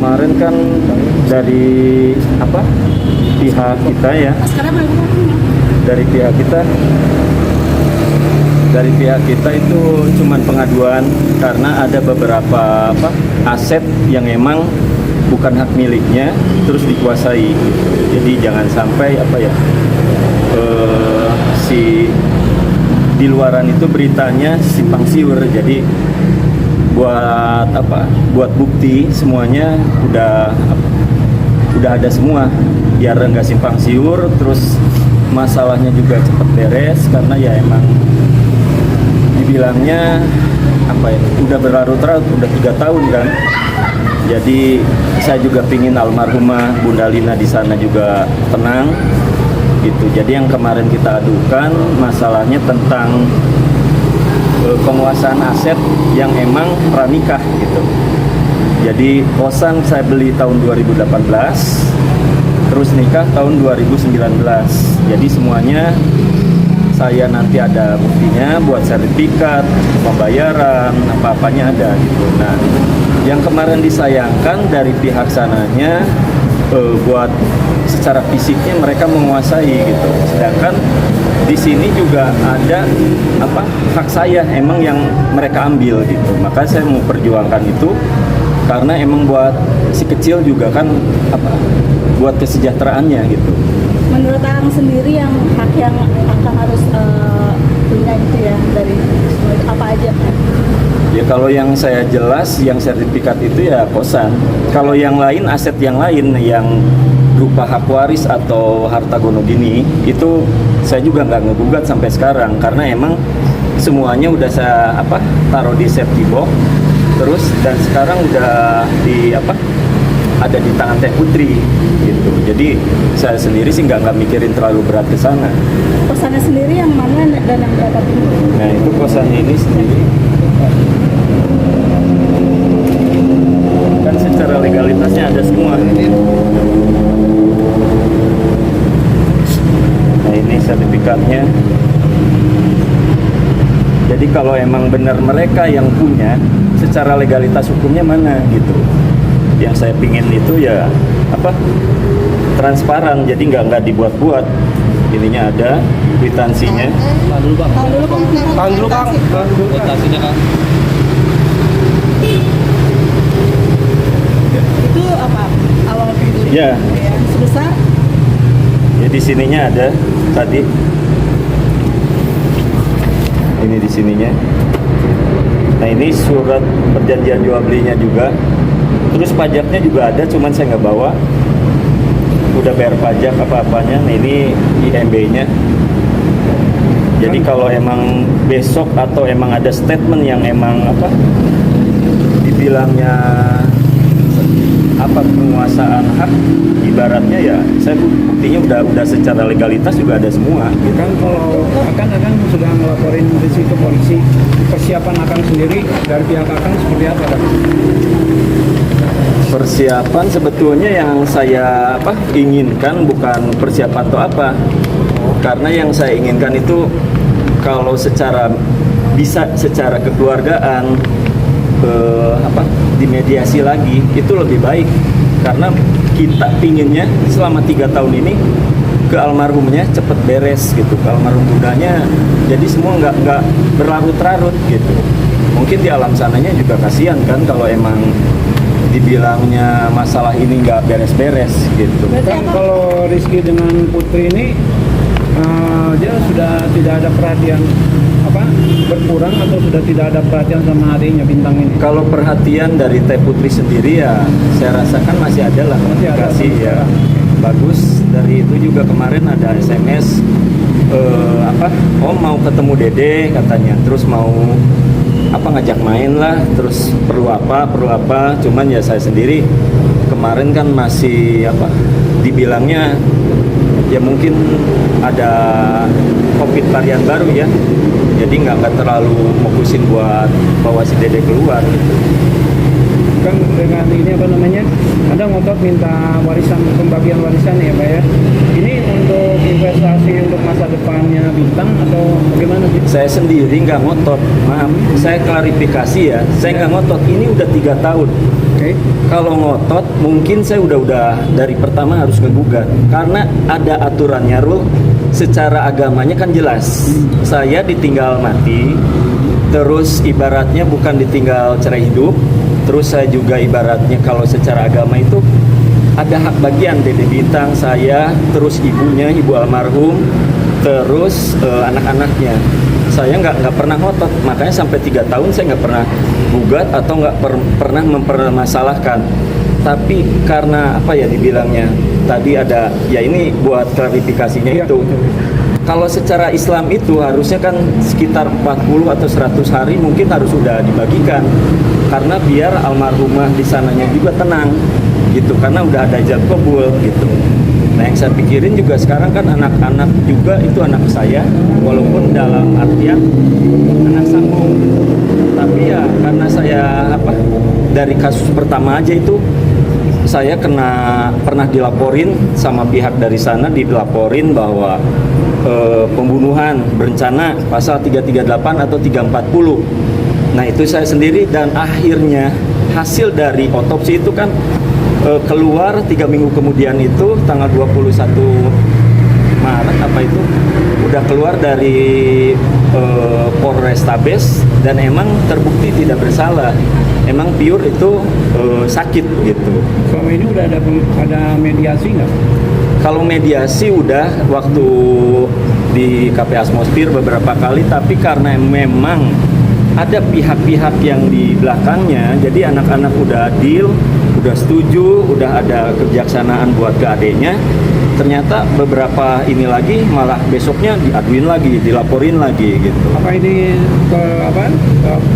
kemarin kan dari apa pihak kita ya, dari pihak kita itu cuman pengaduan karena ada beberapa aset yang emang bukan hak miliknya terus dikuasai. Jadi jangan sampai si di luaran itu beritanya simpang siur. Jadi buat bukti semuanya udah ada semua, biar nggak simpang siur, terus masalahnya juga cepat beres. Karena ya emang dibilangnya udah berlarut-larut, udah 3 tahun kan. Jadi saya juga pingin almarhumah Bunda Lina di sana juga tenang gitu. Jadi yang kemarin kita adukan masalahnya tentang penguasaan aset yang emang pranikah gitu. Jadi kosan saya beli tahun 2018, terus nikah tahun 2019. Jadi semuanya saya nanti ada buktinya buat sertifikat, pembayaran, apa-apanya ada gitu. Nah, yang kemarin disayangkan dari pihak sananya buat secara fisiknya mereka menguasai gitu. Sedangkan di sini juga ada hak saya emang yang mereka ambil gitu. Maka saya mau perjuangkan itu karena emang buat si kecil juga kan buat kesejahteraannya gitu. Menurut Akang sendiri yang hak yang Akang harus punya itu ya dari apa aja kan? Ya kalau yang saya jelas yang sertifikat itu ya kosan. Kalau yang lain, aset yang lain yang berupa hak waris atau harta gono gini, itu saya juga nggak ngegugat sampai sekarang karena emang semuanya udah saya taruh di safety box terus, dan sekarang udah ada di tangan Teh Putri gitu. Jadi saya sendiri sih nggak mikirin terlalu berat ke sana. Kosannya sendiri yang mana dan yang berapa pintu? Nah itu kosannya ini sendiri kan secara legalitasnya ada semua. Nah ini sertifikatnya. Jadi kalau emang benar mereka yang punya, secara legalitas hukumnya mana gitu. Yang saya pingin itu ya transparan, jadi nggak dibuat-buat. Ininya ada kwitansinya. Tahan dulu Kang. Kwitansinya Kang. Itu awal pintu? Ya. Sebesar? Ya di sininya ada tadi. Ini di sininya. Nah ini surat perjanjian jual belinya juga. Terus pajaknya juga ada, cuman saya nggak bawa. Udah bayar pajak apa-apanya. Nah ini IMB-nya. Jadi kalau emang besok atau emang ada statement yang emang dibilangnya penguasaan hak, ibaratnya ya saya buktinya udah secara legalitas juga ada semua gitu. Kan kalau akan sudah ngelaporin ke polisi, persiapan akan sendiri dari pihak akan seperti apa kan? Persiapan sebetulnya yang saya inginkan bukan persiapan atau apa, karena yang saya inginkan itu kalau bisa secara kekeluargaan dimediasi lagi itu lebih baik, karena kita pinginnya selama 3 tahun ini ke almarhumnya cepet beres gitu, ke almarhum bundanya, jadi semua nggak berlarut-larut gitu. Mungkin di alam sananya juga kasihan kan kalau emang dibilangnya masalah ini nggak beres-beres gitu. Kan kalau Rizky dengan Putri ini dia sudah tidak ada perhatian berkurang atau sudah tidak ada perhatian sama adiknya Bintang ini? Kalau perhatian dari Teh Putri sendiri ya saya rasakan masih ada lah komunikasi ya. Bagus. Dari itu juga kemarin ada SMS Om mau ketemu Dede katanya, terus mau ngajak main lah, terus perlu apa, cuman ya saya sendiri kemarin kan masih dibilangnya ya mungkin ada COVID varian baru ya, jadi nggak terlalu fokusin buat bawa si Dede keluar. Kan dengan ini ada Anda ngotot minta warisan, pembagian warisan ya Pak ya. Ini untuk investasi untuk masa depannya Bintang atau bagaimana sih? Saya sendiri nggak ngotot, maaf, saya klarifikasi ya, saya nggak ngotot, ini udah 3 tahun. Oke. Kalau ngotot, mungkin saya udah dari pertama harus ngegugat, karena ada aturannya, Rul. Secara agamanya kan jelas, saya ditinggal mati, terus ibaratnya bukan ditinggal cerai hidup, terus saya juga ibaratnya kalau secara agama itu ada hak bagian Dede Bintang, saya, terus ibunya, ibu almarhum, terus anak-anaknya. Saya nggak pernah ngotot, makanya sampai 3 tahun saya nggak pernah gugat atau nggak pernah mempermasalahkan. Tapi karena apa ya dibilangnya, tadi ada, ya ini buat klarifikasinya Iya, itu. betul. Kalau secara Islam itu harusnya kan sekitar 40 atau 100 hari mungkin harus sudah dibagikan. Karena biar almarhumah di sananya juga tenang gitu, karena udah ada ijab kabul gitu. Nah yang saya pikirin juga sekarang kan anak-anak juga itu anak saya, walaupun dalam artian anak sambung. Tapi ya karena saya dari kasus pertama aja itu saya pernah dilaporin sama pihak dari sana, dilaporin bahwa pembunuhan berencana pasal 338 atau 340. Nah itu saya sendiri, dan akhirnya hasil dari otopsi itu kan keluar 3 minggu kemudian, itu tanggal 21 Maret apa itu udah keluar dari Polrestabes, dan emang terbukti tidak bersalah, emang pure itu sakit gitu. Selama ini udah ada mediasi nggak? Kalau mediasi udah waktu di KP Atmosfer beberapa kali, tapi karena memang ada pihak-pihak yang di belakangnya, jadi anak-anak udah deal, udah setuju, udah ada kebijaksanaan buat ke adeknya. Ternyata beberapa ini lagi malah besoknya diaduin lagi, dilaporin lagi gitu. Apa ini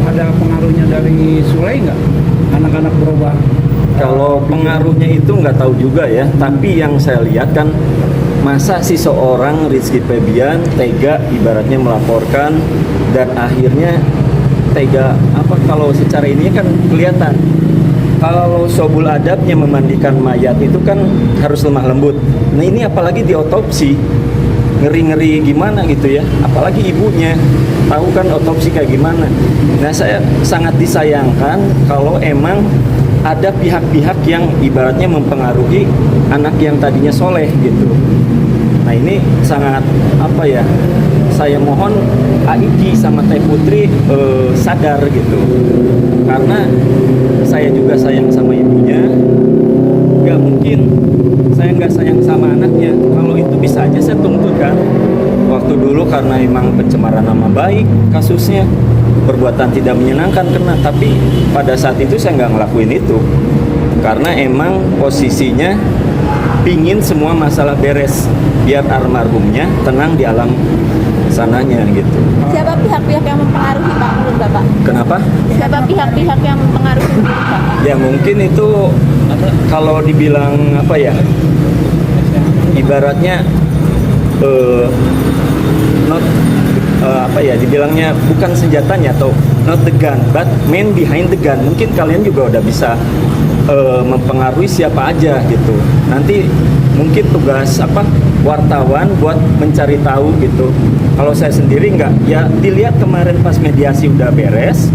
ada pengaruhnya dari Sule nggak? Anak-anak berubah. Kalau pengaruhnya itu nggak tahu juga ya, tapi yang saya lihat kan, masa sih seorang Rizky Febian tega ibaratnya melaporkan, dan akhirnya tega kalau secara ini kan kelihatan. Kalau sobul adabnya memandikan mayat itu kan harus lemah lembut. Nah ini apalagi di otopsi, ngeri-ngeri gimana gitu ya, apalagi ibunya tahu kan otopsi kayak gimana. Nah saya sangat disayangkan kalau emang ada pihak-pihak yang ibaratnya mempengaruhi anak yang tadinya soleh gitu. Nah ini sangat saya mohon Aiki sama Teh Putri sadar gitu, karena saya juga sayang sama ibunya. Gak mungkin saya nggak sayang sama anaknya. Kalau itu bisa aja saya tuntut kan. Waktu dulu karena emang pencemaran nama baik kasusnya, perbuatan tidak menyenangkan kena, tapi pada saat itu saya nggak ngelakuin itu karena emang posisinya pingin semua masalah beres biar almarhumnya tenang di alam sananya gitu. Siapa pihak-pihak yang mempengaruhi Pak menurut Bapak? Kenapa? Siapa pihak-pihak yang mempengaruhi menurut Bapak? Ya mungkin itu kalau dibilang ibaratnya not dibilangnya bukan senjatanya atau not the gun but man behind the gun. Mungkin kalian juga udah bisa mempengaruhi siapa aja gitu. Nanti mungkin tugas wartawan buat mencari tahu gitu. Kalau saya sendiri nggak, ya dilihat kemarin pas mediasi udah beres,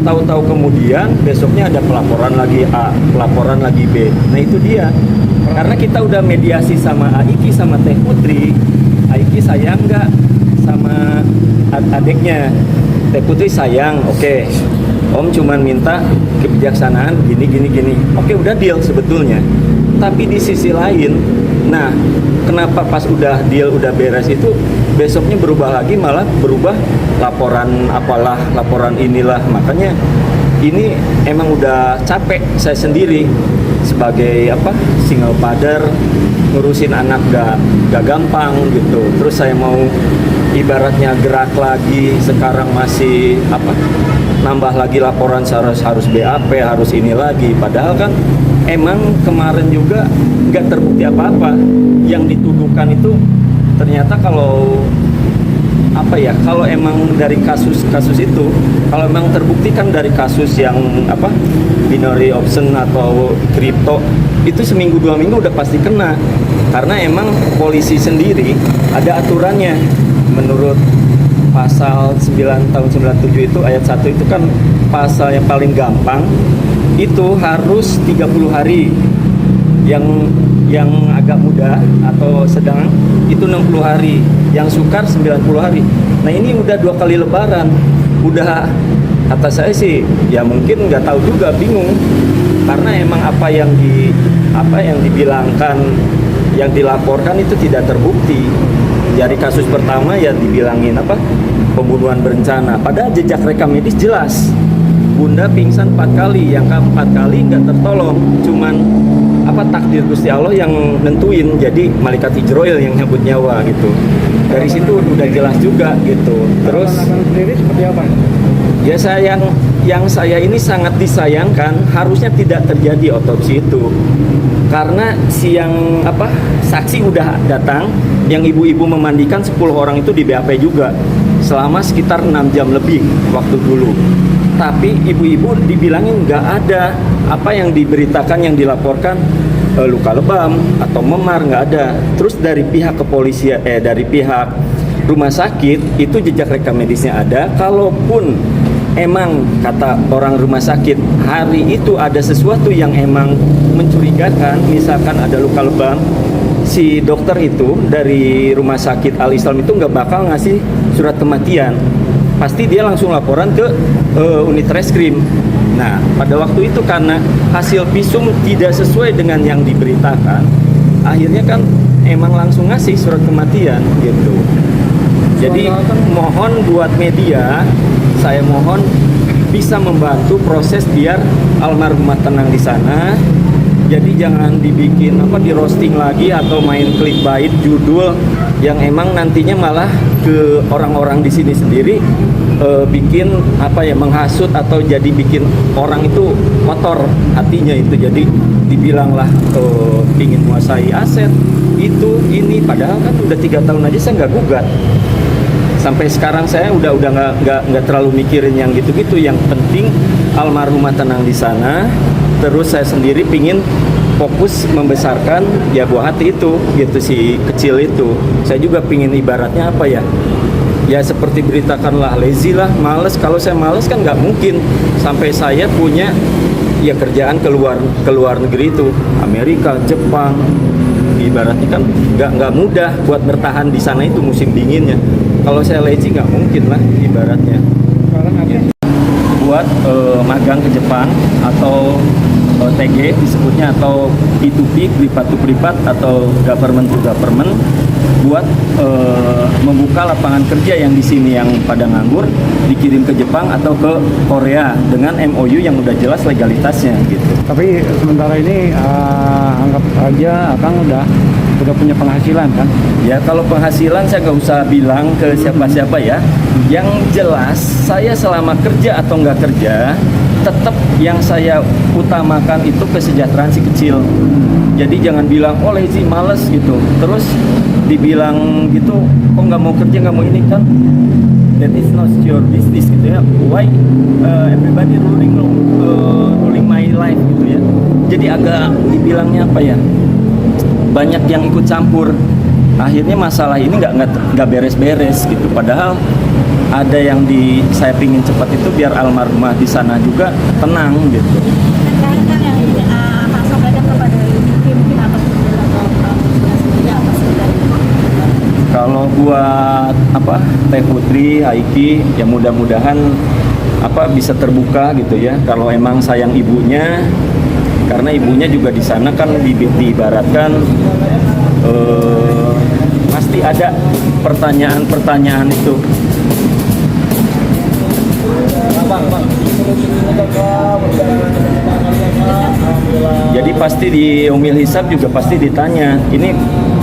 tahu-tahu kemudian besoknya ada pelaporan lagi A, pelaporan lagi B. Nah itu dia, karena kita udah mediasi sama Aiki sama Teh Putri. Aiki sayang nggak sama adiknya, Teh Putri sayang, oke. Om cuman minta kebijaksanaan gini. Oke, udah deal sebetulnya. Tapi di sisi lain, nah kenapa pas udah deal udah beres itu besoknya berubah lagi, malah berubah laporan inilah. Makanya ini emang udah capek saya sendiri sebagai single father, ngurusin anak gak gampang gitu. Terus saya mau ibaratnya gerak lagi, sekarang masih nambah lagi laporan harus BAP, harus ini lagi. Padahal kan emang kemarin juga nggak terbukti apa-apa. Yang dituduhkan itu ternyata kalau apa ya, kalau emang dari kasus-kasus itu, kalau emang terbukti kan dari kasus yang apa binary option atau kripto, itu seminggu 2 minggu udah pasti kena, karena emang polisi sendiri ada aturannya. Menurut pasal 9 tahun 97 itu ayat 1 itu kan pasal yang paling gampang itu harus 30 hari, yang agak mudah atau sedang itu 60 hari, yang sukar 90 hari. Nah ini udah 2 kali lebaran, udah kata saya sih ya mungkin nggak tahu juga, bingung, karena emang apa yang dibilangkan, yang dilaporkan itu tidak terbukti. Dari kasus pertama ya dibilangin apa pembunuhan berencana, padahal jejak rekam medis jelas. Bunda pingsan 4 kali, yang keempat kali nggak tertolong, cuman apa takdir Gusti Allah yang nentuin, jadi malaikat Ijroil yang nyabut nyawa gitu. Dari situ udah jelas juga gitu. Terus sendiri seperti apa? ya yang saya ini sangat disayangkan, harusnya tidak terjadi otopsi itu, karena saksi udah datang, yang ibu-ibu memandikan 10 orang itu di BAP juga selama sekitar 6 jam lebih waktu dulu. Tapi ibu-ibu dibilangin nggak ada apa yang diberitakan, yang dilaporkan luka lebam atau memar, nggak ada. Terus dari pihak kepolisian, dari pihak rumah sakit itu jejak rekam medisnya ada. Kalaupun emang kata orang rumah sakit hari itu ada sesuatu yang emang mencurigakan, misalkan ada luka lebam, si dokter itu dari rumah sakit Al Islam itu nggak bakal ngasih surat kematian, pasti dia langsung laporan ke unit reskrim. Nah pada waktu itu karena hasil visum tidak sesuai dengan yang diberitakan, akhirnya kan emang langsung ngasih surat kematian gitu. Jadi mohon buat media, saya mohon bisa membantu proses biar almarhumah tenang di sana. Jadi jangan dibikin di roasting lagi atau main clickbait judul yang emang nantinya malah ke orang-orang di sini sendiri bikin menghasut atau jadi bikin orang itu kotor hatinya itu. Jadi dibilanglah ingin menguasai aset itu ini, padahal kan udah 3 tahun aja saya nggak gugat. Sampai sekarang saya udah nggak terlalu mikirin yang gitu-gitu. Yang penting almarhumah tenang di sana. Terus saya sendiri pingin fokus membesarkan ya buah hati itu gitu, si kecil itu. Saya juga pingin ibaratnya ya seperti beritakanlah lazy lah, males. Kalau saya males kan nggak mungkin sampai saya punya ya kerjaan keluar negeri itu, Amerika, Jepang. Ibaratnya kan nggak mudah buat bertahan di sana itu musim dinginnya. Kalau saya lazy nggak mungkin lah ibaratnya. Sekarang ada Buat magang ke Jepang atau TG disebutnya, atau P2P, privat to privat, atau government to government, buat membuka lapangan kerja yang di sini yang pada nganggur dikirim ke Jepang atau ke Korea dengan MOU yang udah jelas legalitasnya gitu. Tapi sementara ini anggap aja Akang udah punya penghasilan kan? Ya kalau penghasilan saya nggak usah bilang ke siapa-siapa ya. Yang jelas saya selama kerja atau nggak kerja, tetap yang saya utamakan itu kesejahteraan si kecil. Jadi jangan bilang lazy, males gitu. Terus dibilang gitu, kok nggak mau kerja, nggak mau ini kan? That is not your business gitu ya. Why everybody ruling my life gitu ya. Jadi agak dibilangnya banyak yang ikut campur. Akhirnya masalah ini nggak beres-beres gitu. Padahal ada yang saya pingin cepat itu biar almarhumah di sana juga tenang gitu. Dan kan yang Pak sampaikan kepada mungkin apa Kalau buat Teh Putri, Aiki, ya mudah-mudahan bisa terbuka gitu ya. Kalau emang sayang ibunya, karena ibunya juga di sana kan diibaratkan pasti ada pertanyaan-pertanyaan itu. Jadi pasti di umil hisab juga pasti ditanya. Ini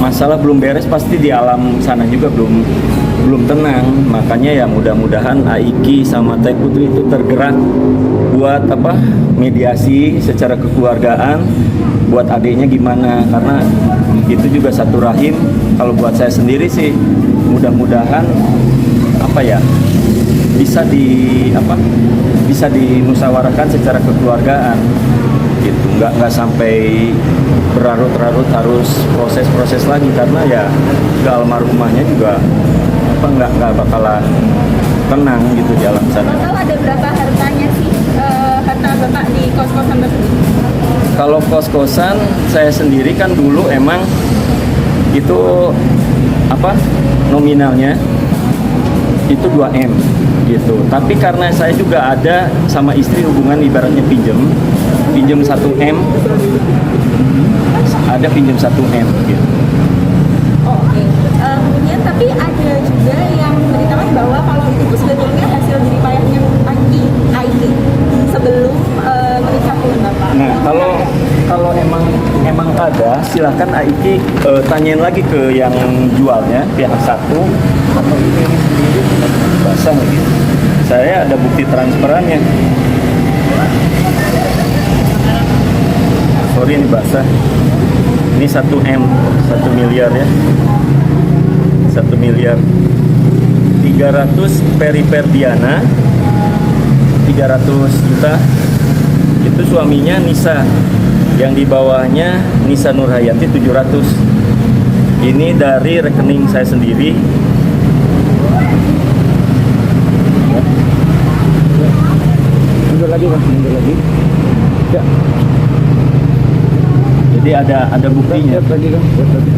masalah belum beres, pasti di alam sana juga belum tenang. Makanya ya mudah-mudahan Aiki sama Teh Putri itu tergerak buat mediasi secara kekeluargaan buat adiknya gimana, karena itu juga satu rahim. Kalau buat saya sendiri sih mudah-mudahan apa ya, bisa dimusyawarahkan secara kekeluargaan gitu, nggak sampai berlarut-larut harus proses lagi, karena ya ke almarhumahnya juga nggak bakalan tenang gitu di alam sana. Tahu ada berapa hartanya sih, harta bapak di kos-kosan tersebut? Kalau kos-kosan saya sendiri kan dulu emang itu nominalnya itu 2M gitu. Tapi karena saya juga ada sama istri hubungan ibaratnya pinjem 1M, ada pinjem 1M gitu. Oke. Kemudian tapi ada juga yang memberitakan bahwa kalau itu sebetulnya hasil jerih payahnya Aiki sebelum menikah dengan bapak. Nah, kalau emang ada, silahkan Aiki tanyain lagi ke yang jualnya, pihak satu, atau ini sendiri basah lagi. Saya ada bukti transferannya. Sorry ini basah. Ini 1M, 1 miliar ya. 1 miliar. 300 Periperdiana, 300 juta. Itu suaminya Nisa, yang di bawahnya Nisa Nurhayati 700. Ini dari rekening saya sendiri. Mundur lagi Mas, mundur lagi. Ya. Jadi ada buktinya. Lihat lagi kan, lihat lagi.